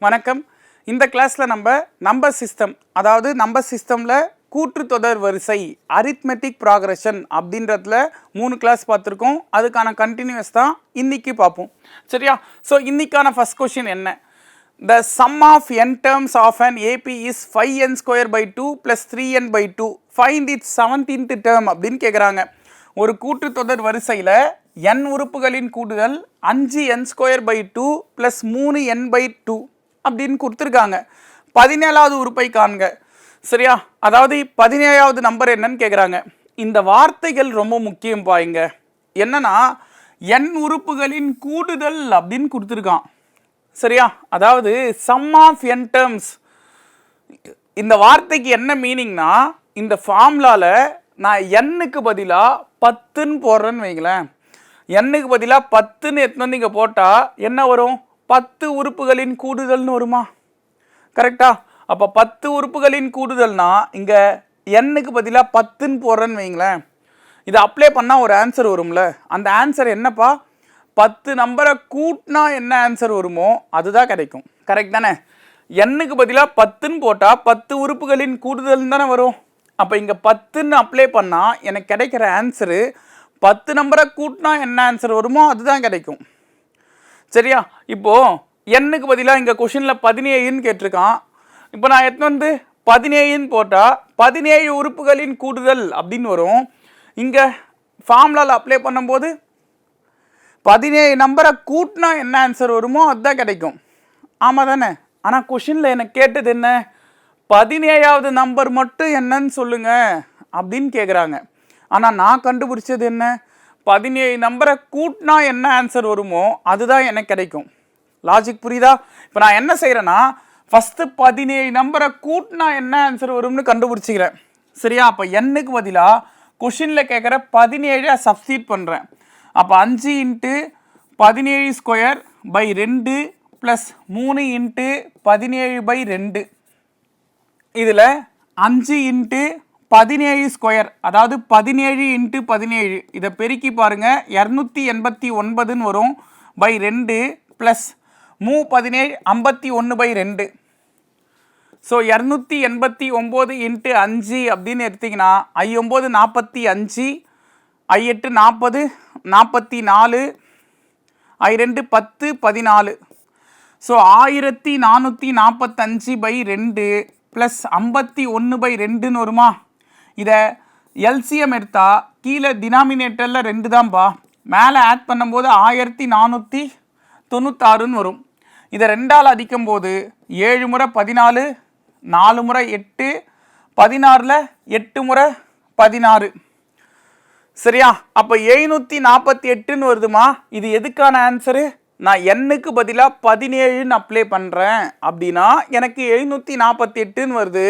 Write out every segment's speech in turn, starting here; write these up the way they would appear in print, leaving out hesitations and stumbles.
வணக்கம். இந்த கிளாஸில் நம்பர் சிஸ்டம், அதாவது நம்பர் சிஸ்டமில் கூற்றுத்தொடர் வரிசை அரித்மெட்டிக் ப்ராக்ரஷன் அப்படின்றதுல 3 கிளாஸ் பார்த்துருக்கோம். அதுக்கான கண்டினியூஸ் தான் இன்றைக்கி பார்ப்போம். சரியா? ஸோ இன்றைக்கான ஃபஸ்ட் கொஷின் என்ன? The sum of n terms of an AP is 5n² / 2 + 3n/2. Find its 17th term அப்படின்னு கேட்குறாங்க. ஒரு கூட்டுத்தொடர் வரிசையில் n உறுப்புகளின் கூடுதல் 5n² / 2 + 3n/2 அப்படின்னு கொடுத்துருக்காங்க. 17வது உறுப்பை காண்க. சரியா? அதாவது 17வது நம்பர் என்னன்னு கேட்குறாங்க. இந்த வார்த்தைகள் ரொம்ப முக்கியம் பாருங்க. என்னன்னா n உறுப்புகளின் கூடுதல் அப்படின்னு கொடுத்துருக்கான். சரியா? அதாவது சம் ஆஃப் n டேர்ம்ஸ். இந்த வார்த்தைக்கு என்ன மீனிங்னா, இந்த ஃபார்முலாவில் நான் n-க்கு பதிலாக 10ன்னு போடுறேன்னு வைங்களேன். n-க்கு பதிலாக 10ன்னு எடுத்துன்னு வந்து இங்கே போட்டால் என்ன வரும்? 10 உறுப்புகளின் கூடுதல்னு வருமா? கரெக்டா? அப்போ 10 உறுப்புகளின் கூடுதல்னா இங்கே n-க்கு பதிலாக 10ன்னு போடுறேன்னு வைங்களேன். இதை அப்ளை பண்ணால் ஒரு ஆன்சர் வரும்ல. அந்த ஆன்சர் என்னப்பா? 10 நம்பரை கூட்டினா என்ன ஆன்சர் வருமோ அதுதான் கிடைக்கும். கரெக்ட் தானே? n-க்கு பதிலாக 10ன்னு போட்டால் 10 உறுப்புகளின் கூடுதல் தானே வரும். அப்போ இங்கே 10ன்னு அப்ளை பண்ணால் எனக்கு கிடைக்கிற ஆன்சரு 10 நம்பரை கூட்டினா என்ன ஆன்சர் வருமோ அதுதான் கிடைக்கும். சரியா? இப்போது n-க்கு பதிலாக இங்கே கொஷினில் 17ன்னு கேட்டிருக்கான். இப்போ நான் எடுத்து வந்து 17ன்னு போட்டால் 17 உறுப்புகளின் கூடுதல் அப்படின்னு வரும். இங்கே ஃபார்முலாவில் அப்ளை பண்ணும்போது 17 நம்பரை கூட்டினா என்ன ஆன்சர் வருமோ அதுதான் கிடைக்கும். ஆமாம் தானே? ஆனால் கொஷினில் எனக்கு கேட்டது என்ன? 17வது நம்பர் மட்டும் என்னன்னு சொல்லுங்க அப்படின்னு கேட்குறாங்க. ஆனால் நான் கண்டுபிடிச்சது என்ன? 17 நம்பரை கூட்டினா என்ன ஆன்சர் வருமோ அதுதான் எனக்கு கிடைக்கும். லாஜிக் புரியுதா? இப்போ நான் என்ன செய்கிறேன்னா, ஃபஸ்ட்டு 17 நம்பரை கூட்டினா என்ன ஆன்சர் வரும்னு கண்டுபிடிச்சிக்கிறேன். சரியா? அப்போ n-க்கு பதிலாக கொஷினில் கேட்குற 17 சப்ஸ்டியூட் பண்ணுறேன். அப்போ 5 × 17² / 2 + 3 × 17/2. இதில் 5 × 17², அதாவது 17 × 17, இதை பெருக்கி பாருங்கள் 289ன்னு வரும். /2 + 17 51/2. ஸோ 289 × 5 அப்படின்னு எடுத்திங்கன்னா I9 45, I8 40, 44, I2 10, 14. ஸோ 1445/2 + 51/2ன்னு வருமா? இதை எல்சிஎம் எடுத்தால் கீழே டினாமினேட்டரில் 2 தான்ப்பா, மேலே ஆட் பண்ணும்போது 1496ன்னு வரும். இதை 2ஆல் அடிக்கும்போது 7 முறை 14, 4 முறை 8, 16ல் 8 முறை 16. சரியா? அப்போ 748ன்னு வருதுமா. இது எதுக்கான ஆன்சரு? நான் n-க்கு பதிலாக 17ன்னு அப்ளை பண்ணுறேன் அப்படின்னா எனக்கு 748ன்னு வருது.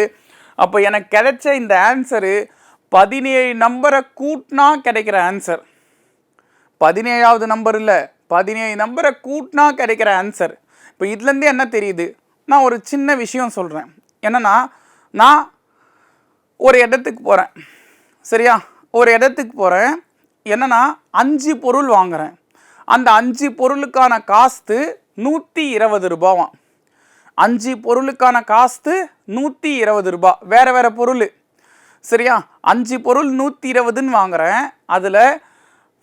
அப்போ எனக்கு கிடைச்ச இந்த ஆன்சரு 17 நம்பரை கூட்டினா கிடைக்கிற ஆன்சர். 17வது நம்பர் இல்லை, 17 நம்பரை கூட்டினா கிடைக்கிற ஆன்சர். இப்போ இதுலேருந்து என்ன தெரியுது? நான் ஒரு சின்ன விஷயம் சொல்கிறேன். என்னென்னா, நான் ஒரு இடத்துக்கு போகிறேன். சரியா? ஒரு இடத்துக்கு போகிறேன். என்னென்னா 5 பொருள் வாங்குகிறேன். அந்த 5 பொருளுக்கான காஸ்ட்டு 120 ரூபாவாம். 5 பொருளுக்கான காஸ்ட்டு 120 ரூபா. வேறு வேறு பொருள். சரியா? 5 பொருள் 120ன்னு வாங்குகிறேன். அதில்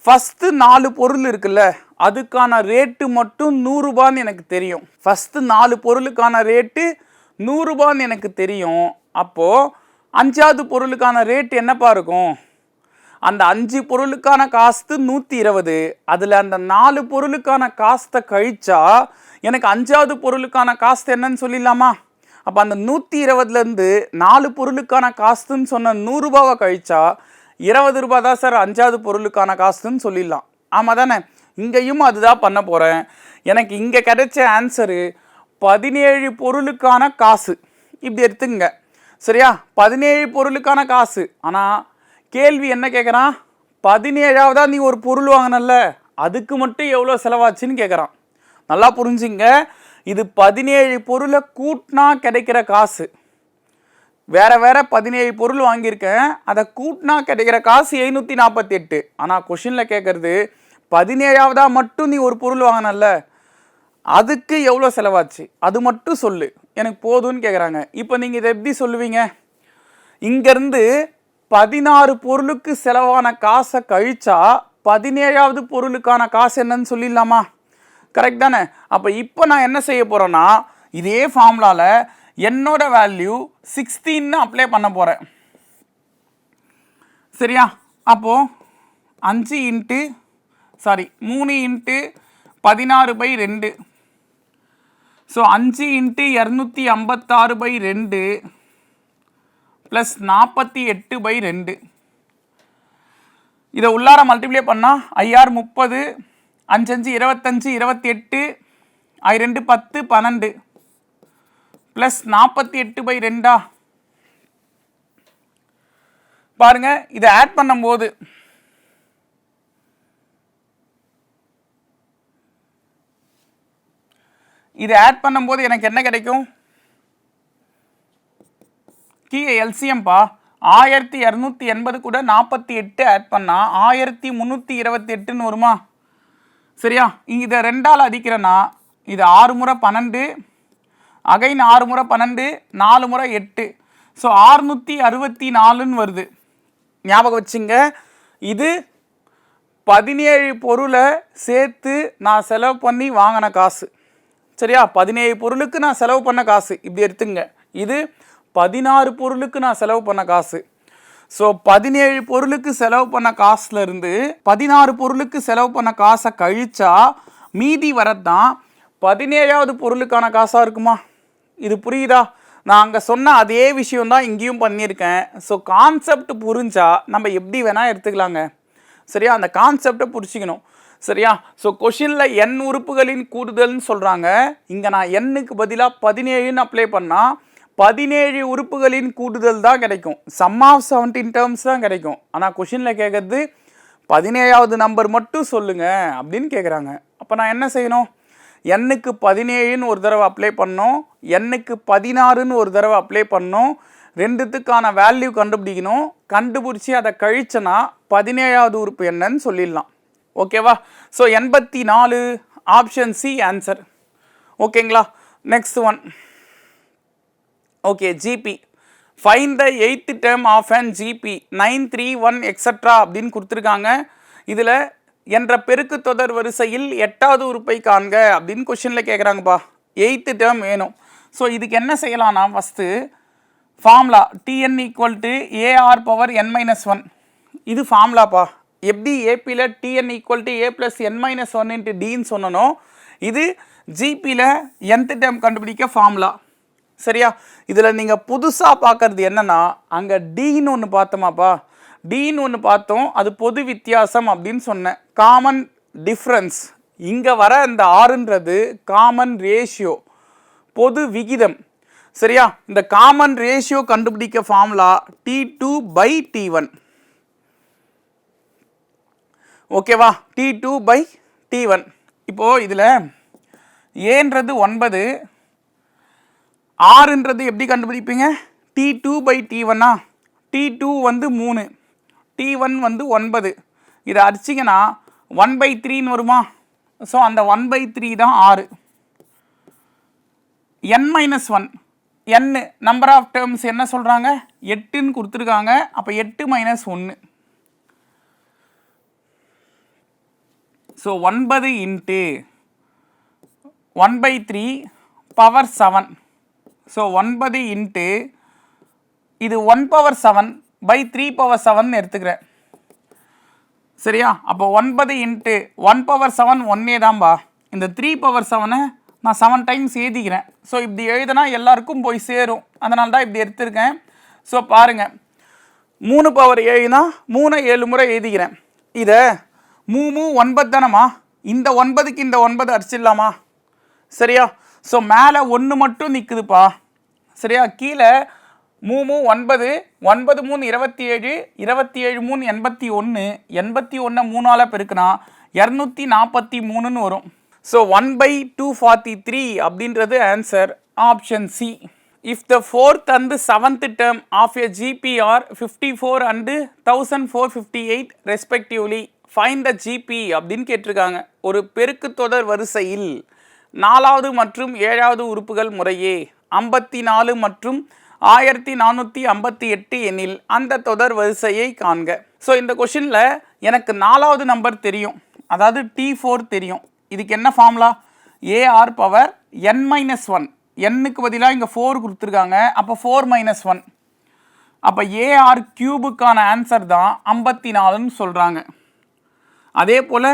ஃபஸ்ட்டு 4 பொருள் இருக்குல்ல, அதுக்கான ரேட்டு மட்டும் 100 ரூபான்னு எனக்கு தெரியும். ஃபஸ்ட்டு 4 பொருளுக்கான ரேட்டு 100 ரூபான்னு எனக்கு தெரியும். அப்போது 5வது பொருளுக்கான ரேட்டு என்னப்பா இருக்கும்? அந்த 5 பொருளுக்கான காஸ்ட்டு 120. அதில் அந்த 4 பொருளுக்கான காஸ்ட்டை கழிச்சா எனக்கு 5வது பொருளுக்கான காஸ்ட் என்னன்னு சொல்லிடலாமா? அப்போ அந்த 120லேருந்து 4 பொருளுக்கான காஸ்ட்டுன்னு சொன்ன 100 ரூபாவை கழிச்சா 20 ரூபா தான் சார் 5வது பொருளுக்கான காஸ்ட்டுன்னு சொல்லிடலாம். ஆமாம் தானே? இங்கேயும் அதுதான் பண்ண போகிறேன். எனக்கு இங்கே கிடைச்ச ஆன்சரு 17 பொருளுக்கான காசு. இப்படி எடுத்துங்க. சரியா? 17 பொருளுக்கான காசு. ஆனால் கேள்வி என்ன கேட்குறான்? 17ஆவதா நீ ஒரு பொருள் வாங்கினல்ல, அதுக்கு மட்டும் எவ்வளோ செலவாச்சுன்னு கேட்குறான். நல்லா புரிஞ்சுங்க. இது 17 பொருளை கூட்டினா கிடைக்கிற காசு. வேறு வேறு 17 பொருள் வாங்கியிருக்கேன், அதை கூட்டினா கிடைக்கிற காசு 748. ஆனால் கொஷினில் கேட்குறது 17ஆவதா மட்டும் நீ ஒரு பொருள் வாங்கினல்ல, அதுக்கு எவ்வளோ செலவாச்சு அது மட்டும் சொல்லு, எனக்கு போதும்னு கேட்குறாங்க. இப்போ நீங்கள் இதை எப்படி சொல்லுவீங்க? இங்கேருந்து 16 பொருளுக்கு செலவான காசை கழிச்சா 17வது பொருளுக்கான காசு என்னன்னு சொல்லிடலாமா? கரெக்ட் தானே? அப்போ இப்போ நான் என்ன செய்ய போகிறேன்னா, இதே ஃபார்முலாவில் என்னோட வேல்யூ 16ன்னு அப்ளை பண்ண போகிறேன். சரியா? அப்போது 3 இன்ட்டு 16/2. So 5 into 256/2 plus 48/2. இதை உள்ளார மல்டிப்ளை பண்ணால் 5 30, 5 25, 28, 2 10, 12 ப்ளஸ் 48/2. பாருங்க, இதை ஆட் பண்ணும்போது எனக்கு என்ன கிடைக்கும்? கீழே எல்சிஎம்பா 1280 கூட 48 ஆட் பண்ணால் 1328ன்னு வருமா? சரியா? இதை 2ஆல் அடிக்கிறேன்னா இது 6 முறை 12, அகைன் 6 முறை 12, 4 முறை 8. ஸோ 664ன்னு வருது. ஞாபகம் வச்சுங்க, இது 17 பொருளை சேர்த்து நான் செலவு பண்ணி வாங்கின காசு. சரியா? 17 பொருளுக்கு நான் செலவு பண்ண காசு இப்படி எடுத்துங்க. இது 16 பொருளுக்கு நான் செலவு பண்ண காசு. ஸோ 17 பொருளுக்கு செலவு பண்ண காசுலேருந்து 16 பொருளுக்கு செலவு பண்ண காசை கழிச்சா மீதி வரதான் 17வது பொருளுக்கான காசாக இருக்குமா? இது புரியுதா? நான் அங்கே சொன்ன அதே விஷயம்தான் இங்கேயும் பண்ணியிருக்கேன். ஸோ கான்செப்ட் புரிஞ்சா நம்ம எப்படி வேணால் எடுத்துக்கலாங்க. சரியா? அந்த கான்செப்டை புரிச்சிக்கணும். சரியா? ஸோ கொஷினில் n உறுப்புகளின் கூடுதல்னு சொல்கிறாங்க. இங்கே நான் n-க்கு பதிலாக 17ன்னு அப்ளை பண்ணால் 17 உறுப்புகளின் கூடுதல் தான் கிடைக்கும். சம் ஆஃப் 17 டேர்ம்ஸ் தான் கிடைக்கும். ஆனால் கொஷினில் கேட்குறது 17வது நம்பர் மட்டும் சொல்லுங்கள் அப்படின்னு கேட்குறாங்க. அப்போ நான் என்ன செய்யணும்? n-க்கு 17ன்னு ஒரு தடவை அப்ளை பண்ணோம், n-க்கு 16ன்னு ஒரு தடவை அப்ளை பண்ணோம். ரெண்டுத்துக்கான வேல்யூ கண்டுபிடிக்கணும். கண்டுபிடிச்சி அதை கழிச்சனா 17வது உறுப்பு என்னன்னு சொல்லிடலாம். ஓகேவா? So 84 option C answer. ஓகேங்களா? Next one. Okay, GP. Find the 8th term of an GP 931 extra அப்படின்னு கொடுத்துருக்காங்க. இதில் என்ற பெருக்கு தொடர் வரிசையில் 8வது உறுப்பை காண்க அப்படின்னு கொஷினில் கேட்குறாங்கப்பா. 8th டேர்ம் வேணும். ஸோ இதுக்கு என்ன செய்யலாம்னா, ஃபஸ்ட்டு ஃபார்முலா Tn = AR⁻n-1. இது ஃபார்முலாப்பா. எப்படி ஏபியில் Tn = A + n-1 × Dன்னு சொன்னனோ, இது ஜிபியில் nth டேர்ம் கண்டுபிடிக்க ஃபார்முலா. சரியா? இதில் நீங்கள் புதுசாக பார்க்குறது என்னென்னா, அங்கே டீன்னு ஒன்று பார்த்தோமாப்பா. டீன்னு ஒன்று பார்த்தோம், அது பொது வித்தியாசம் அப்படின்னு சொன்னேன். Common difference. இங்கே வர இந்த ஆறுன்றது காமன் ரேஷியோ, பொது விகிதம். சரியா? இந்த காமன் ரேஷியோ கண்டுபிடிக்க ஃபார்முலா T2/T1. ஓகேவா? T2/T1. இப்போது இதில் ஏன்றது 9, ஆறுன்றது எப்படி கண்டுபிடிப்பீங்க? T2/T1. T2 வந்து 3, T1 வந்து 9. இதை அடிச்சிங்கன்னா 1/3ன்னு வருமா? ஸோ அந்த 1/3 தான் 6. n-1, n number of terms என்ன சொல்கிறாங்க? 8ன்னு கொடுத்துருக்காங்க. அப்போ 8 - 1. So 9 into 1/3 power 7. So 9 into இது 1/7/3/7 எடுத்துக்கிறேன். சரியா? அப்போ 9 இன்ட்டு 1/7 1 தான்பா. இந்த 3/7 நான் 7 டைம்ஸ் எழுதிக்கிறேன். ஸோ இப்படி எழுதுனா எல்லாருக்கும் போய் சேரும். அதனால தான் இப்படி எடுத்திருக்கேன். ஸோ பாருங்கள், 3/7னா 3 7 முறை எழுதிக்கிறேன். இதை 3 9 தானம்மா. இந்த 9க்கு இந்த 9 அடிச்சிடலாமா? சரியா? ஸோ மேலே 1 மட்டும் நிற்குதுப்பா. சரியா? கீழே 3 9, 9 3 27, 27 3 81, 81 3ஆல் பெருக்குனா 243ன்னு வரும். ஸோ 1/243 அப்படின்றது answer option C. If the 4th and 7th term of a GP are 54 and 1458 respectively, find the GP அப்படின்னு கேட்டிருக்காங்க. ஒரு பெருக்கு தொடர் வரிசையில் 4வது மற்றும் 7வது உறுப்புகள் முறையே 54 மற்றும் 1458 எனில் அந்த தொடர் வரிசையை காண்க. ஸோ இந்த கொஷினில் எனக்கு 4வது நம்பர் தெரியும், அதாவது T4 தெரியும். இதுக்கு என்ன ஃபார்முலா? AR power n-1. n-க்கு பதிலாக இங்கே 4 கொடுத்துருக்காங்க, அப்போ 4 - 1. அப்போ AR கியூபுக்கான ஆன்சர் தான் 54ன்னு சொல்கிறாங்க. அதே போல்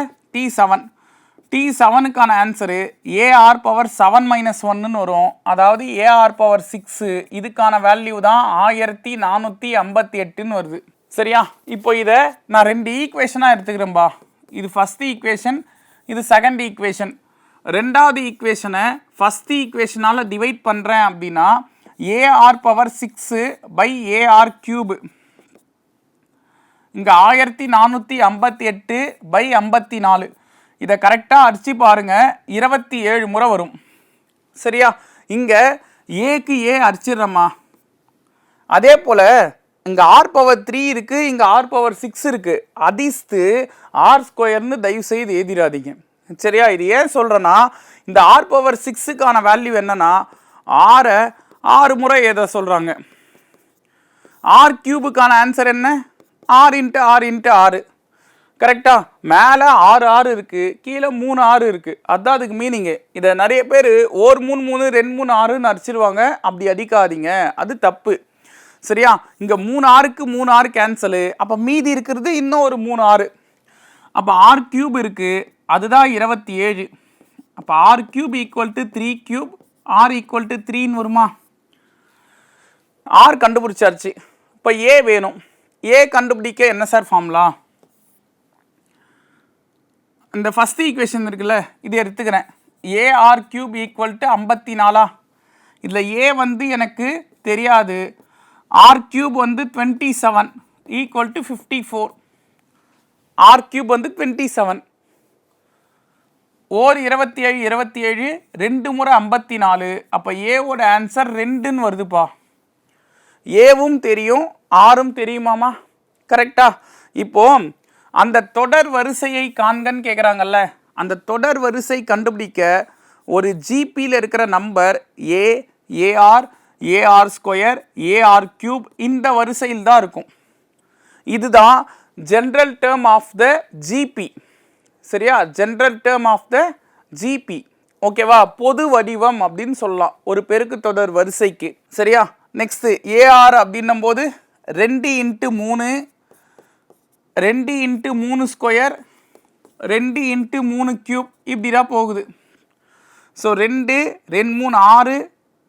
T7க்கான ஆன்சரு AR பவர் 7 - 1ன்னு வரும், அதாவது AR பவர் 6. இதுக்கான வேல்யூ தான் 1458ன்னு வருது. சரியா? இப்போ இதை நான் 2 ஈக்குவேஷனாக எடுத்துக்கிறேன்பா. இது ஃபஸ்ட் ஈக்குவேஷன், இது செகண்ட் ஈக்குவேஷன். 2வது ஈக்குவேஷனை ஃபஸ்ட் ஈக்குவேஷனால் டிவைட் பண்ணுறேன் அப்படின்னா AR power 6 by AR cube. இங்கே 1458 பை 54. இதை கரெக்டாக அடிச்சு பாருங்கள், 27 முறை வரும். சரியா? இங்கே ஏக்கு அடிச்சிடுறோம்மா. அதே போல் இங்கே R பவர் 3 இருக்குது, இங்கே R பவர் 6 இருக்குது. அதிஸ்து R² தயவு செய்து எழுதிடாதீங்க. சரியா? இது ஏன் சொல்கிறேன்னா, இந்த R பவர் 6க்கான வேல்யூ என்னன்னா 6 முறை எதை சொல்கிறாங்க. R கியூபுக்கான ஆன்சர் என்ன? R × R × 6. கரெக்டா? மேலே 6 இருக்குது, கீழே 3 6 இருக்குது. அதுதான் அதுக்கு மீனிங்கு. இதை நிறைய பேர் 1 3 3 2 3 6ன்னு அடிச்சிருவாங்க. அப்படி அடிக்காதீங்க, அது தப்பு. சரியா? இங்கே 3 6க்கு 3 6 கேன்சலு. அப்போ மீதி இருக்கிறது இன்னும் ஒரு 3 6. அப்போ R கியூப் இருக்குது, அதுதான் 27. அப்போ R cube equal to 3 cube, R equal to 3ன்னு வருமா? R கண்டுபிடிச்சாச்சு. இப்போ A வேணும். A கண்டுபிடிக்க என்ன சார் ஃபார்முலா? இந்த ஃபஸ்ட் ஈக்குவேஷன் இருக்குல்ல, இது எடுத்துக்கிறேன். AR cube equal to 54. இதில் A வந்து எனக்கு தெரியாது. R கியூப் வந்து 27 ஈக்குவல் டு 54. R கியூப் வந்து 27. ஓர் 27 27, 2 முறை 54. அப்போ ஏவோட ஆன்சர் 2ன்னு வருதுப்பா. ஏவும் தெரியும், ஆரும் தெரியுமாமா? கரெக்டா? இப்போ அந்த தொடர் வரிசையை காண்கன்னு கேட்குறாங்கல்ல, அந்த தொடர் வரிசை கண்டுபிடிக்க ஒரு ஜிபியில் இருக்கிற number A, AR, AR², AR cube இந்த வரிசையில் தான் இருக்கும். இதுதான் general term of the GP. சரியா? General term of the GP. ஓகேவா? பொது வடிவம் அப்படின்னு சொல்லலாம் ஒரு பெருக்கு தொடர் வரிசைக்கு. சரியா? நெக்ஸ்ட்டு AR அப்படின்னும் போது 2 × 3, 2 × 3², 2 × 3 கியூப் இப்படி தான் போகுது. So 2 2 3 6,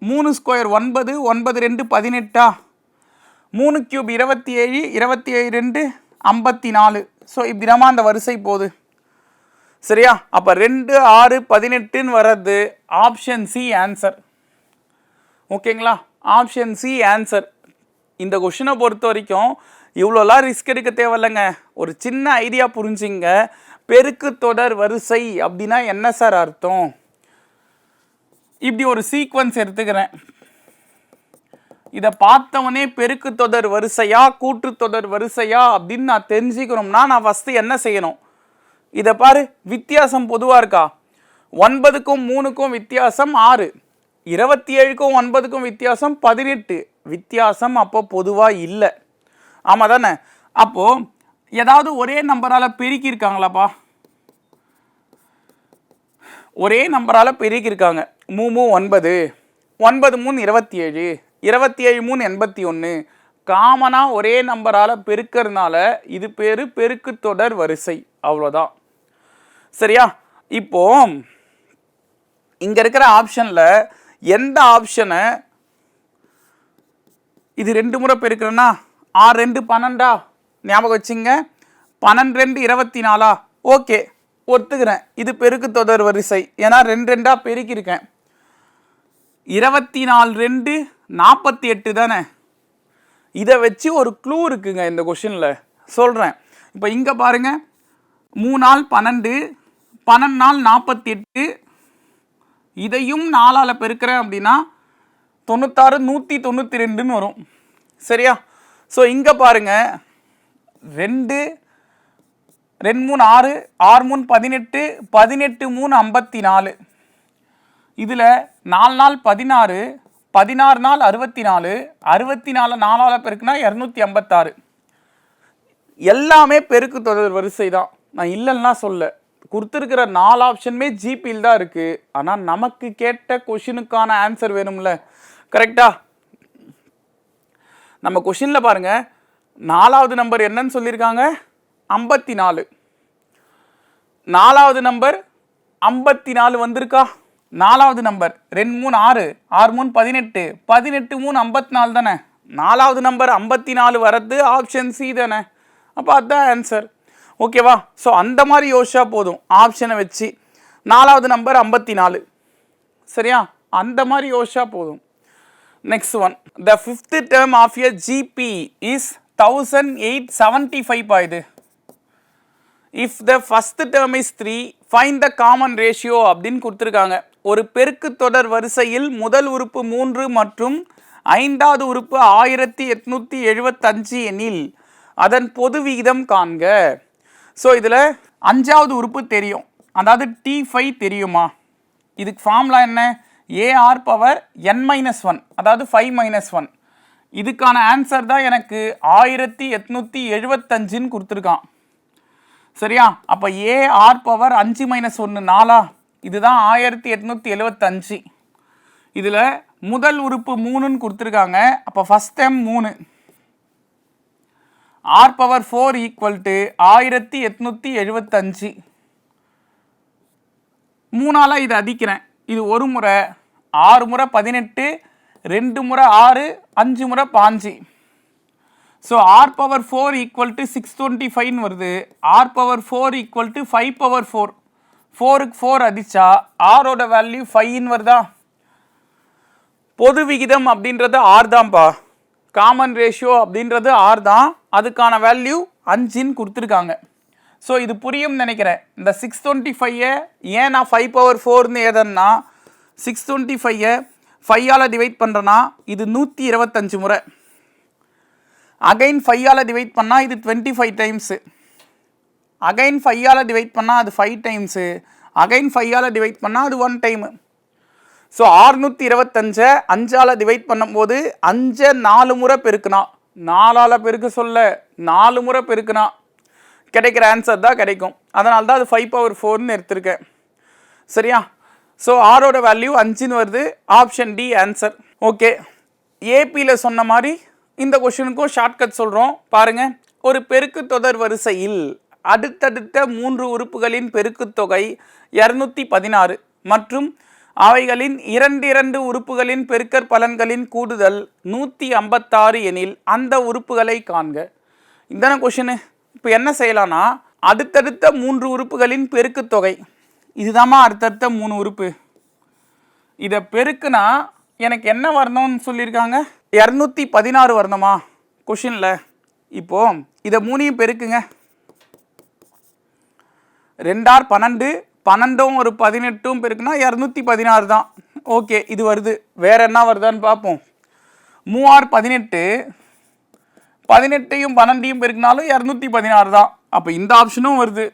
3² 9, 9 2 18, 3 cube 27, 27 2 54. ஸோ இப்படி தான் அந்த வரிசை போகுது. சரியா? அப்போ 2 6 18ன்னு வர்றது ஆப்ஷன் சி ஆன்சர். ஓகேங்களா? Option C answer. இந்த கொஷினை பொறுத்த வரைக்கும் இவ்வளோலாம் ரிஸ்க் எடுக்க தேவையில்லைங்க. ஒரு சின்ன ஐடியா புரிஞ்சுங்க. பெருக்கு தொடர் வரிசை அப்படின்னா என்ன சார் அர்த்தம்? இப்படி ஒரு சீக்வன்ஸ் எடுத்துக்கிறேன். இதை பார்த்தவனே பெருக்கு தொடர் வரிசையா கூற்று தொடர் வரிசையா அப்படின்னு நான் தெரிஞ்சுக்கணும்னா நான் ஃபஸ்ட்டு என்ன செய்யணும்? இதை பாரு, வித்தியாசம் பொதுவாக இருக்கா? 9க்கும் 3க்கும் வித்தியாசம் 6, 27க்கும் 9க்கும் வித்தியாசம் 18. வித்தியாசம் அப்போ பொதுவாக இல்லை. ஆமாம் தானே? அப்போது ஏதாவது ஒரே நம்பரால் பெருக்கியிருக்காங்களாப்பா? ஒரே நம்பரால் பெருக்கியிருக்காங்க. 3 9, 9 3 27, 27 3 81. காமனாக ஒரே நம்பரால் பெருக்கிறதுனால இது பேர் பெருக்கு தொடர் வரிசை. அவ்வளோதான். சரியா? இப்போ இங்கே இருக்கிற ஆப்ஷனில் எந்த ஆப்ஷனை இது 2 முறை பெருக்கிறேன்னா 6 2 12 ஞாபகம் வச்சுங்க. 12 2 24. ஓகே, ஒத்துக்கிறேன். இது பெருக்கு தொடர் வரிசை, ஏன்னா 2 2 பெருக்கியிருக்கேன். 24 2 48 தானே? இதை வச்சு ஒரு க்ளூ இருக்குங்க இந்த கொஷினில், சொல்கிறேன். இப்போ இங்கே பாருங்கள், 3 நாள் 12, 12 நாள் 48. இதையும் 4ஆல் பெருக்கிறேன் அப்படின்னா 96 192ன்னு வரும். சரியா? ஸோ இங்கே பாருங்கள், 2 2 3 6, 6 3 18, 18 3 54. இதில் 4 நாள் 16, 16 நாள் 64, 64 4ஆல் பெருக்குனா 256. எல்லாமே பெருக்கு தொடர் வரிசை தான், நான் இல்லைன்னா சொல்ல. கொடுத்துருக்கிற 4 ஆப்ஷனுமே ஜிபியில் தான் இருக்குது. ஆனால் நமக்கு கேட்ட கொஷினுக்கான ஆன்சர் வேணும்ல, கரெக்டா? நம்ம கொஷினில் பாருங்கள், 4வது நம்பர் என்னன்னு சொல்லியிருக்காங்க, 54. 4வது நம்பர் 54 வந்திருக்கா? 4வது நம்பர் 2 3 6, 6 3 18, 18 3 54 தானே. 4வது நம்பர் 54 வரது ஆப்ஷன் சி தானே. அப்போ அதுதான் ஆன்சர். ஓகேவா? ஸோ அந்த மாதிரி யோசிச்சா போதும், ஆப்ஷனை வச்சு 4வது நம்பர் 54. சரியா? அந்த மாதிரி யோசிச்சா போதும். Next one, the 5th term of a GP is 1875 பா. இது if the first term is 3 find the common ratio அப்படின்னு கொடுத்துருக்காங்க. ஒரு பெருக்கு தொடர் வரிசையில் முதல் உறுப்பு 3 மற்றும் 5வது உறுப்பு 1875 எனில் அதன் பொது விகிதம் காண்க. ஸோ இதில் 5வது உறுப்பு தெரியும், அதாவது T5 தெரியுமா? இதுக்கு ஃபார்முலா என்ன? ஏஆர் பவர் n-1, அதாவது 5 - 1. இதுக்கான ஆன்சர் தான் எனக்கு 1875ன்னு கொடுத்துருக்கான். சரியா? அப்போ ஏஆர் பவர் 5 - 1 4, இதுதான் 1875. இதில் முதல் உறுப்பு 3ன்னு கொடுத்துருக்காங்க. அப்போ first time 3, R power 4 equal to 1875. 3ஆல் இது அடிக்கிறேன். இது ஒரு முறை, 6 முறை 18, 2 முறை 6, 5 முறை 5. So R power 4 equal to 625 வருது. R power 4 equal to 5 power 4. 4க்கு 4 அடித்தா ஆரோட வேல்யூ 5ன்னு வருதா? பொது விகிதம் அப்படின்றது ஆர் தான்ப்பா. காமன் ரேஷியோ அப்படின்றது ஆர் தான். அதுக்கான வேல்யூ 5ன்னு கொடுத்துருக்காங்க. ஸோ இது புரியும் நினைக்கிறேன். இந்த 625 ஏன் நான் 5 பவர் 4ன்னு ஏதன்னா, 625 5ஆல் டிவைட் பண்ணுறேன்னா இது 125 முறை. அகைன் 5ஆல் டிவைட் பண்ணால் இது 25 டைம்ஸு. அகைன் 5ஆல் டிவைட் பண்ணால் அது 5 டைம்ஸு. அகைன் 5ஆல் டிவைட் பண்ணால் அது 1 டைமு. ஸோ 625 5ஆல் டிவைட் பண்ணும்போது 5 4 முறை பெருக்குனா, 4ஆல் பெருக்க சொல்ல 4 முறை பெருக்குனா கிடைக்கிற ஆன்சர் தான் கிடைக்கும். அதனால தான் அது 5 பவர் 4ன்னு எடுத்திருக்கேன். சரியா? ஸோ ஆரோட வேல்யூ 5ன்னு வருது. Option D answer. ஓகே, ஏபியில் சொன்ன மாதிரி இந்த கொஷினுக்கும் ஷார்ட்கட் சொல்கிறோம் பாருங்கள். ஒரு பெருக்கு தொடர் வரிசையில் அடுத்தடுத்த 3 உறுப்புகளின் பெருக்குத்தொகை 216 மற்றும் அவைகளின் 2 உறுப்புகளின் பெருக்கற் பலன்களின் கூடுதல் 156 எனில் அந்த உறுப்புகளை காண்க. இதான கொஷினு. இப்போ என்ன செய்யலாம்னா, அடுத்தடுத்த 3 உறுப்புகளின் பெருக்குத்தொகை, இதுதாம்மா அடுத்தடுத்த 3 உறுப்பு. இதை பெருக்குனா எனக்கு என்ன வரணும்னு சொல்லியிருக்காங்க? 216 வரணுமா கொஷினில்? இப்போது இதை 3ஐயும் பெருக்குங்க. 2 ஆர் 12, 12ம் ஒரு 18ம் பெருக்குனா 216 தான். ஓகே, இது வருது. வேறு என்ன வருதான்னு பார்ப்போம். 3 ஆர் 18, 18ஐயும் 12ஐயும் பெருக்கினாலும் 216 தான். அப்போ இந்த ஆப்ஷனும் வருது.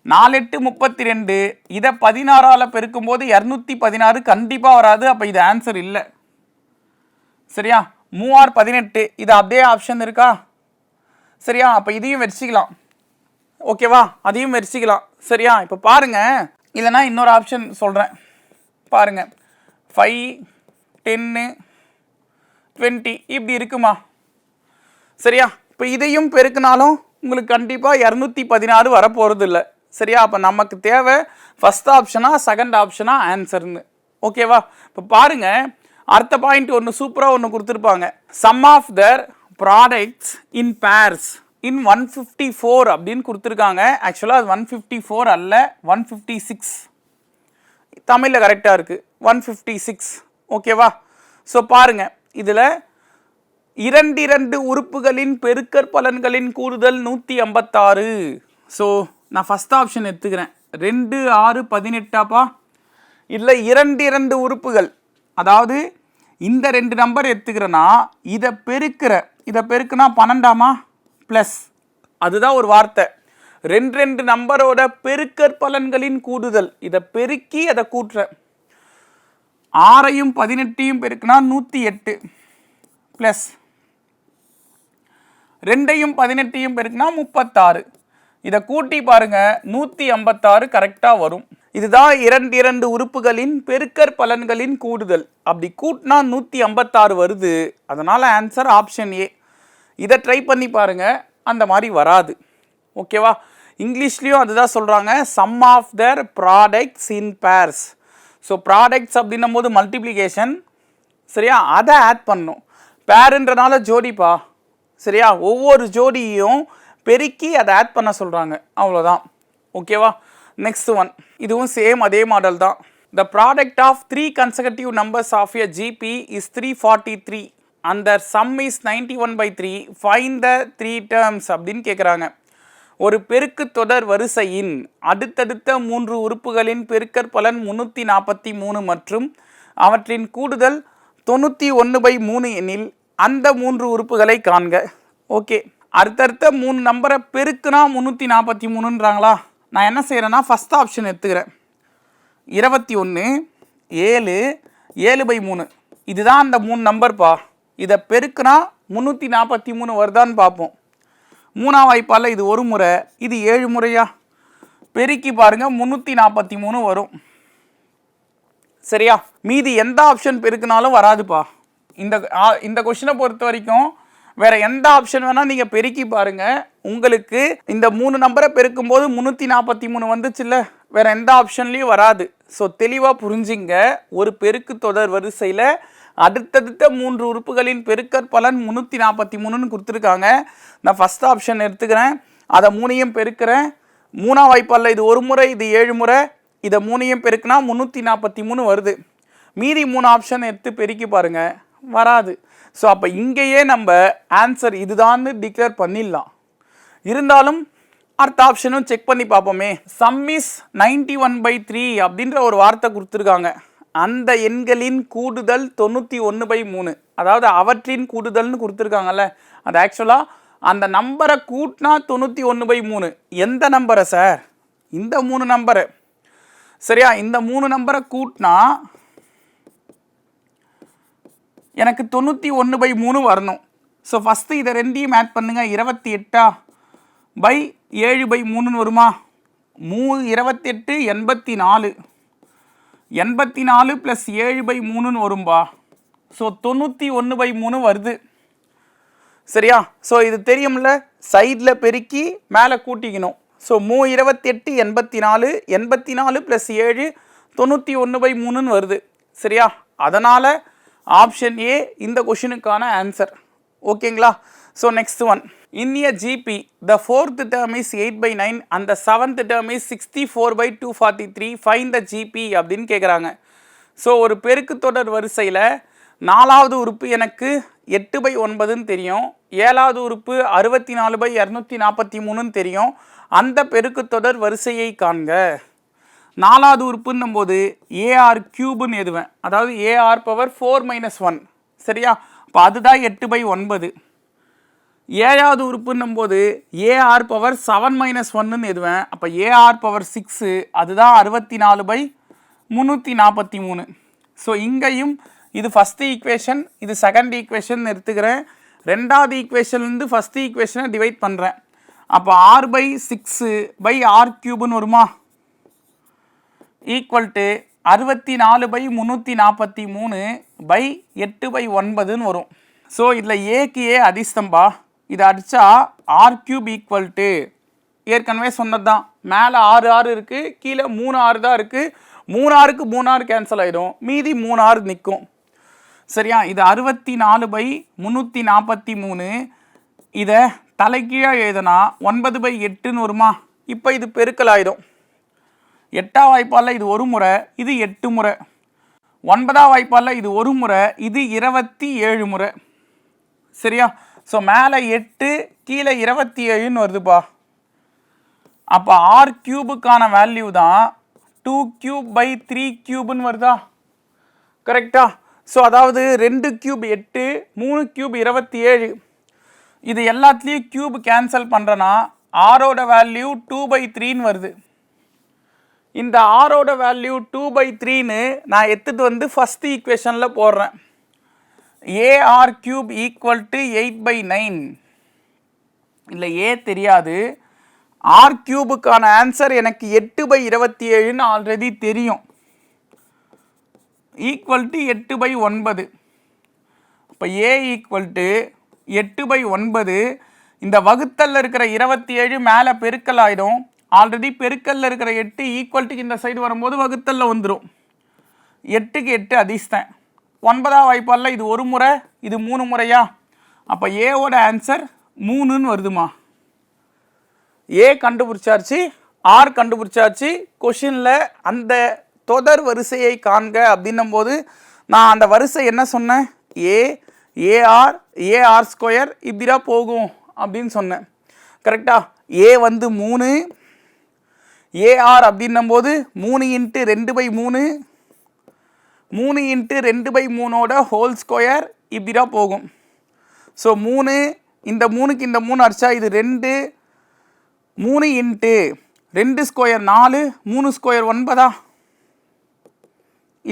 4 8 32, இதை 16ஆல் பெருக்கும்போது 216 கண்டிப்பாக வராது. அப்போ இது ஆன்சர் இல்லை. சரியா? 3 ஆர் 18, இது அப்படியே ஆப்ஷன் இருக்கா? சரியா? அப்போ இதையும் வச்சுக்கலாம். ஓகேவா? அதையும் வச்சுக்கலாம். சரியா? இப்போ பாருங்கள், இல்லைனா இன்னொரு ஆப்ஷன் சொல்கிறேன் பாருங்கள். 5 10 20 இப்படி இருக்குமா? சரியா? இப்போ இதையும் பெருக்கினாலும் உங்களுக்கு கண்டிப்பாக 216 வரப்போகிறது இல்லை. சரியா? அப்போ நமக்கு தேவை ஃபஸ்ட் ஆப்ஷனா செகண்ட் ஆப்ஷனா ஆன்சர்னு. ஓகேவா? இப்போ பாருங்கள், அடுத்த பாயிண்ட் ஒன்று சூப்பராக ஒன்று கொடுத்துருப்பாங்க. Sum of their products in pairs in 154 அப்படின்னு கொடுத்துருக்காங்க. ஆக்சுவலாக அது 154 அல்ல, 156. தமிழில் கரெக்டாக இருக்குது, 156. ஓகேவா? ஸோ பாருங்கள், இதில் 2 உறுப்புகளின் பெருக்கற் பலன்களின் கூடுதல் 156. ஸோ நான் ஃபஸ்ட் ஆப்ஷன் எடுத்துக்கிறேன். 2 6 18ஆப்பா? இல்லை, 2 உறுப்புகள், அதாவது இந்த 2 நம்பர் எடுத்துக்கிறேன்னா இதை பெருக்குனா 12ஆமா ப்ளஸ், அதுதான் ஒரு வார்த்தை. 2 நம்பரோட பெருக்கற் பலன்களின் கூடுதல், இதை பெருக்கி அதை கூட்டுறேன். 6ஐயும் 18ஐயும் பெருக்குனா 108 ப்ளஸ் 2ஐயும் 18ஐயும் பெருக்குனா 36. இதை கூட்டி பாருங்க 156 கரெக்டாக வரும். இதுதான் இரண்டு உறுப்புகளின் பெருக்கற் பலன்களின் கூடுதல். அப்படி கூட்டினா 156 வருது. அதனால் ஆன்சர் ஆப்ஷன் ஏ. இதை ட்ரை பண்ணி பாருங்க, அந்த மாதிரி வராது. ஓகேவா? இங்கிலீஷ்லேயும் அதுதான் சொல்கிறாங்க, sum of their products in pairs. So products அப்படின்னும் போது மல்டிப்ளிகேஷன், சரியா? அதை ஆட் பண்ணும். பேருன்றனால ஜோடிப்பா, சரியா? ஒவ்வொரு ஜோடியையும் பெருக்கி அதை ஆட் பண்ண சொல்கிறாங்க, அவ்வளோதான். ஓகேவா? நெக்ஸ்ட் ஒன், இதுவும் சேம் அதே மாடல் தான். The product of 3 consecutive numbers of a GP is 343 and their sum is 91/3. Find the 3 terms அப்படின்னு கேட்குறாங்க. ஒரு பெருக்கு தொடர் வரிசையின் அடுத்தடுத்த 3 உறுப்புகளின் பெருக்கற்பலன் 343 மற்றும் அவற்றின் கூடுதல் 91/3 எனில் அந்த 3 உறுப்புகளை காண்க. ஓகே, அடுத்தடுத்த 3 நம்பரை பெருக்குனா 343ன்றாங்களா? நான் என்ன செய்கிறேன்னா ஃபஸ்ட் ஆப்ஷன் எடுத்துக்கிறேன். 21 7 7/3 இதுதான் அந்த 3 நம்பர்ப்பா. இதை பெருக்குனா 343 வருதான்னு பார்ப்போம். 3ஆம் வாய்ப்பால் இது ஒரு முறை, இது 7 முறையா? பெருக்கி பாருங்க 343 வரும். சரியா? மீதி எந்த ஆப்ஷன் பெருக்கினாலும் வராதுப்பா. இந்த கொஸ்டினை பொறுத்த வரைக்கும் வேற எந்த ஆப்ஷன் வேணால் நீங்கள் பெருக்கி பாருங்க, உங்களுக்கு இந்த 3 நம்பரை பெருக்கும் போது 343 வந்துச்சுல்ல, வேற எந்த ஆப்ஷன்லேயும் வராது. ஸோ தெளிவாக புரிஞ்சுங்க, ஒரு பெருக்கு தொடர் வரிசையில் அடுத்தடுத்த 3 உறுப்புகளின் பெருக்கற்பலன் 343ன்னு கொடுத்துருக்காங்க. நான் ஃபஸ்ட் ஆப்ஷன் எடுத்துக்கிறேன், அதை 3ஐயும் பெருக்கிறேன். 3ஆம் வாய்ப்பால் இது ஒரு முறை, இது 7 முறை. இதை 3ஐயும் பெருக்குனா 343 வருது. மீதி 3 ஆப்ஷன் எடுத்து பெருக்கி பாருங்க, வராது. ஸோ அப்போ இங்கேயே நம்ம ஆன்சர் இதுதான்னு டிக்ளேர் பண்ணிடலாம். இருந்தாலும் அடுத்த ஆப்ஷனும் செக் பண்ணி பார்ப்போமே. சம் இஸ் 91/3 அப்படின்ற ஒரு வார்த்தை கொடுத்துருக்காங்க. அந்த எண்களின் கூடுதல் 91/3, அதாவது அவற்றின் கூடுதல்னு கொடுத்துருக்காங்கல்ல, அது ஆக்சுவலாக அந்த நம்பரை கூட்டினா 91/3. எந்த நம்பரை சார்? இந்த 3 நம்பரை. சரியா? இந்த 3 நம்பரை கூட்டினா எனக்கு 91/3 வரணும். ஸோ ஃபஸ்ட்டு இதை ரெண்டையும் ஆட் பண்ணுங்க. 28/7/3 வருமா? 28 84 84 + 7/3 வரும்பா. ஸோ 91/3 வருது. சரியா? ஸோ இது தெரியும்ல, சைடில் பெருக்கி மேலே கூட்டிக்கணும். ஸோ 28 84 84 + 7 91/3 வருது. சரியா? அதனால் ஆப்ஷன் ஏ இந்த கொஷினுக்கான ஆன்சர். ஓகேங்களா? So next one, in a GB the 4th term is 8/9 and the 7th term is 64/243. Find the GB அப்படின்னு கேட்குறாங்க. ஸோ ஒரு பெருக்கு தொடர் வரிசையில் 4வது உறுப்பு எனக்கு 8/9ன்னு தெரியும், 7வது உறுப்பு 64/243ன்னு தெரியும். அந்த பெருக்கு தொடர் வரிசையை காண்க. 4வது உறுப்புன்னும் போது ஏஆர் கியூப்னு எழுதுவேன், அதாவது ஏஆர் பவர் 4 - 1. சரியா? அப்போ அதுதான் 8/9. 7வது உறுப்புன்னும் போது ஏஆர் பவர் 7 - 1ன்னு எழுதுவேன், அப்போ ஏஆர் பவர் 6, அதுதான் 64/343. ஸோ இங்கேயும் இது ஃபஸ்ட்டு ஈக்குவேஷன், இது செகண்ட் ஈக்குவேஷன் எடுத்துக்கிறேன். 2வது ஈக்குவேஷன்லேருந்து ஃபஸ்ட்டு ஈக்குவேஷனை டிவைட் பண்ணுறேன். அப்போ r/6/r³ வருமா? ஈக்குவல் டு 64/343/8/9 வரும். ஸோ இதில் ஏக்கு ஏ அதிர்ஷ்டம்பா. இதை அடித்தா r³ ஈக்குவல் டு, ஏற்கனவே சொன்னது தான், மேலே 6 6 இருக்குது, கீழே 3 6 தான் இருக்குது. 3 6க்கு 3 6 கேன்சல் ஆகிடும், மீதி 3 6 நிற்கும். சரியா? இது 64/343. இதை தலைகீழாக எழுதுனா 9/8ன்னு வருமா? இப்போ இது பெருக்கல் ஆகிடும். 8ஆம் வாய்ப்பால் இது ஒரு முறை, இது 8 முறை. 9ஆம் வாய்ப்பால் இது ஒரு முறை, இது 27 முறை. சரியா? ஸோ மேலே 8, கீழே 27ன்னு வருதுப்பா. அப்போ r³ வேல்யூ தான் 2³/3³ வருதா? கரெக்டா? ஸோ அதாவது 2³ 8, 3³ 27. இது எல்லாத்துலேயும் க்யூப் கேன்சல் பண்ணுறேன்னா ஆரோட வேல்யூ 2/3ன்னு வருது. இந்த ஆரோட வேல்யூ 2/3ன்னு நான் எடுத்துட்டு வந்து ஃபஸ்ட் ஈக்குவேஷனில் போடுறேன். AR cube equal to 8/9. இல்லை ஏ தெரியாது, ஆர் கியூபுக்கான ஆன்சர் எனக்கு 8/27ன்னு ஆல்ரெடி தெரியும், ஈக்குவல் டு 8/9. இப்போ ஏ ஈக்குவல் டு 8/9. இந்த வகுத்தலில் இருக்கிற 27 மேலே பெருக்கல் ஆகிடும். ஆல்ரெடி பெருக்கல்ல இருக்கிற 8 ஈக்குவல்ட்டுக்கு இந்த சைடு வரும்போது வகுத்தலில் வந்துடும். 8க்கு 8 அதிர்ஷ்டம். 9ஆம் வாய்ப்பாலில் இது ஒரு முறை, இது 3 முறையா? அப்போ ஏவோட ஆன்சர் 3ன்னு வருதுமா. ஏ கண்டுபிடிச்சாச்சு, ஆர் கண்டுபிடிச்சாச்சு. கொஷினில் அந்த தொடர் வரிசையை காண்க அப்படின்னும் போது நான் அந்த வரிசை என்ன சொன்னேன்? ஏஆர் ஏஆர் ஸ்கொயர் இப்படிதான் போகும் அப்படின்னு சொன்னேன். கரெக்டா? ஏ வந்து 3, ஏஆர் அப்படின்னும் போது 3 × 2/3, 3 × 2/3 ஹோல் ஸ்கொயர் இப்படிதான் போகும். ஸோ 3, இந்த 3க்கு இந்த 3 அடிச்சா இது 2, 3 × 2 ஸ்கொயர் 4, 3 ஸ்கொயர் 9.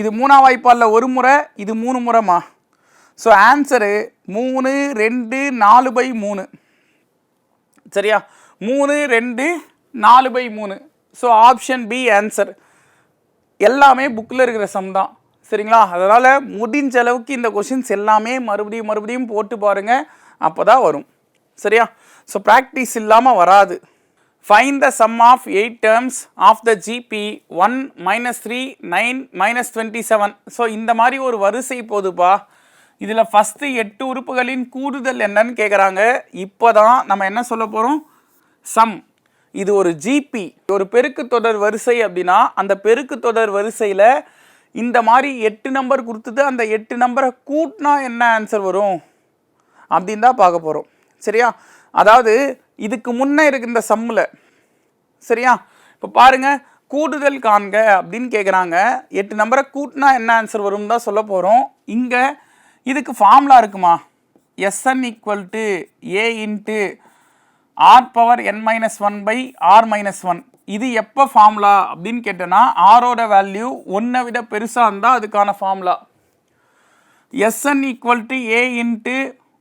இது 3ஆம் வாய்ப்பாலில் ஒரு முறை, இது 3 முறைமா. So answer 3, 2, 4/3. சரியா? 3, 2, 4/3. So option B answer. எல்லாமே புக்கில் இருக்கிற சம் தான். சரிங்களா? அதனால் முடிஞ்ச அளவுக்கு இந்த கொஷின்ஸ் எல்லாமே மறுபடியும் போட்டு பாருங்கள், அப்போ தான் வரும். சரியா? ஸோ ப்ராக்டிஸ் இல்லாமல் வராது. Find the sum of 8 terms of the GP 1, -3, 9, -27. So இந்த மாதிரி ஒரு வரிசை போதுப்பா. இதில் ஃபஸ்ட்டு 8 உறுப்புகளின் கூடுதல் என்னன்னு கேட்குறாங்க. இப்போ தான் நம்ம என்ன சொல்ல போகிறோம்? சம். இது ஒரு ஜிபி, ஒரு பெருக்கு தொடர் வரிசை அப்படின்னா அந்த பெருக்கு தொடர் வரிசையில் இந்த மாதிரி 8 நம்பர் கொடுத்துட்டு அந்த 8 நம்பரை கூட்டினா என்ன ஆன்சர் வரும் அப்படின்னு தான் பார்க்க போகிறோம். சரியா? அதாவது இதுக்கு முன்னே இருக்கு இந்த சம்மில். சரியா? இப்போ பாருங்கள், கூடுதல் காண்க அப்படின்னு கேட்குறாங்க. 8 நம்பரை கூட்டினா என்ன ஆன்சர் வரும் தான் சொல்ல போகிறோம். இங்கே இதுக்கு ஃபார்முலா இருக்குமா? Sn = A × r⁻n−1/r−1. இது எப்போ ஃபார்முலா அப்படின்னு கேட்டோன்னா, ஆரோட வேல்யூ 1 விட பெருசாக இருந்தால் அதுக்கான ஃபார்முலா. Sn = A ×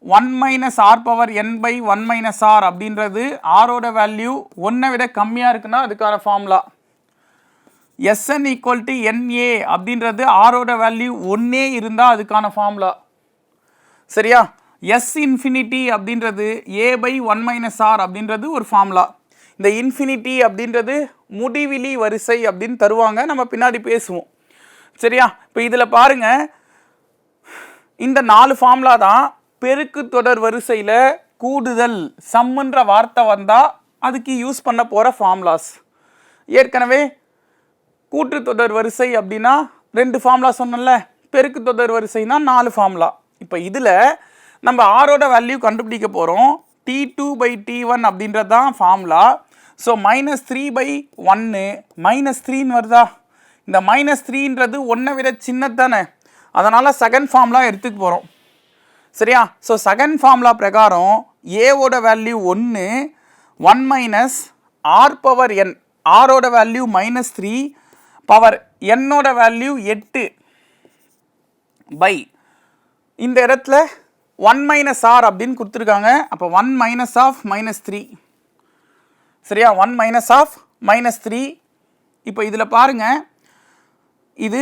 1−r⁻n/1−r அப்படின்றது ஆரோட வேல்யூ 1 விட கம்மியாக இருக்குன்னா அதுக்கான ஃபார்முலா. Sn = Na அப்படின்றது ஆரோட வேல்யூ 1 இருந்தால் அதுக்கான ஃபார்முலா. சரியா? S∞ அப்படின்றது A/1−r அப்படின்றது ஒரு ஃபார்முலா. இந்த இன்ஃபினிட்டி அப்படின்றது முடிவிலி வரிசை அப்படின்னு தருவாங்க, நம்ம பின்னாடி பேசுவோம். சரியா? இப்போ இதில் பாருங்கள், இந்த 4 ஃபார்முலா தான் பெருக்கு தொடர் வரிசையில் கூடுதல் சம்முன்ற வார்த்தை வந்தால் அதுக்கு யூஸ் பண்ண போகிற ஃபார்முலாஸ். ஏற்கனவே கூட்டு தொடர் வரிசை அப்படின்னா 2 ஃபார்முலா சொன்னல, பெருக்கு தொடர் வரிசைனா 4 ஃபார்முலா. இப்போ இதில் நம்ம ஆரோட வேல்யூ கண்டுபிடிக்க போகிறோம். T2/T1 அப்படின்றது தான் ஃபார்முலா. ஸோ -3/1 -3ன்னு வருதா? இந்த -3ன்றது 1 விட சின்னது தானே, அதனால் செகண்ட் ஃபார்முலா எடுத்துக்க போகிறோம். சரியா? ஸோ செகண்ட் ஃபார்முலா பிரகாரம் ஏவோட வேல்யூ 1, 1 - r⁻n, ஆரோட வேல்யூ -3 பவர் என்னோட வேல்யூ 8 பை இந்த இடத்துல 1 - r அப்படின்னு கொடுத்துருக்காங்க. அப்போ 1 - of -3. சரியா? 1 - of -3. இப்போ இதில் பாருங்கள், இது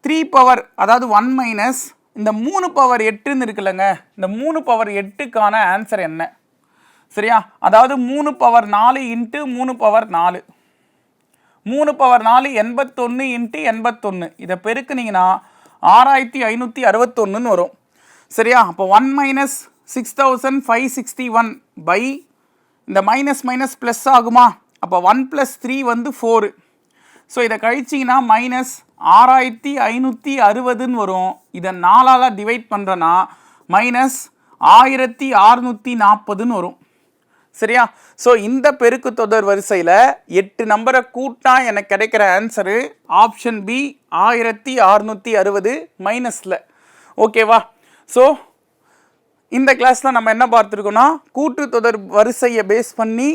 3 பவர், அதாவது 1 இந்த 3 பவர் 8ன்னு இருக்குல்லங்க, இந்த 3 பவர் 8க்கான ஆன்சர் என்ன? சரியா? அதாவது 3 பவர் 4 × 3 பவர் 4, 3 பவர் 4 81 × 81. இதை பெருக்குனீங்கன்னா 6561ன்னு வரும். சரியா? அப்போ 1 - 6561 பை இந்த மைனஸ் ப்ளஸ் ஆகுமா? அப்போ 1 + 3 வந்து 4. ஸோ இதை கழிச்சிங்கன்னா -6560ன்னு வரும். இதை 4ஆல் டிவைட் பண்ணுறேன்னா -1640ன்னு வரும். சரியா? ஸோ இந்த பெருக்கு தொடர் வரிசையில் 8 நம்பரை கூட்டா எனக்கு கிடைக்கிற ஆன்சரு ஆப்ஷன் பி 1660 மைனஸில். ஓகேவா? ஸோ இந்த கிளாஸில் நம்ம என்ன பார்த்துருக்கோன்னா, கூட்டு தொடர் வரிசையை பேஸ் பண்ணி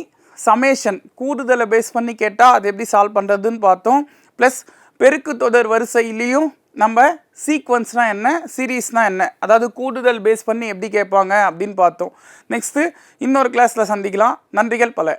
சமேஷன் கூடுதலை பேஸ் பண்ணி கேட்டால் அது எப்படி சால்வ் பண்ணுறதுன்னு பார்த்தோம். ப்ளஸ் பெருக்கு தொடர் வரிசையிலையும் நம்ம சீக்வன்ஸ்னால் என்ன, சீரீஸ்னால் என்ன, அதாவது கூடுதல் பேஸ் பண்ணி எப்படி கேட்பாங்க அப்படின்னு பார்த்தோம். நெக்ஸ்ட்டு இன்னொரு கிளாஸில் சந்திக்கலாம். நன்றிகள் பல.